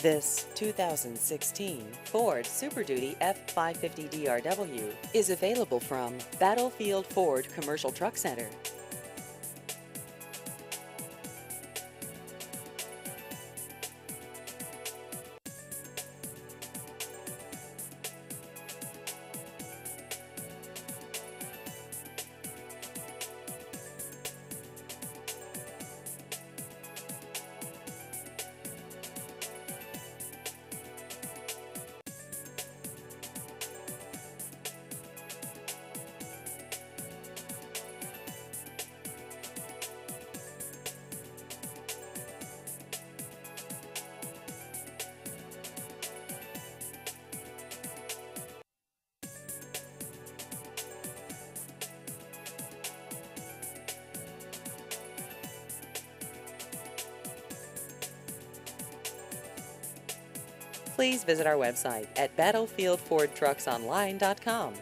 This 2016 Ford Super Duty F-550 DRW is available from Battlefield Ford Commercial Truck Center. Please visit our website at battlefieldfordtrucksonline.com.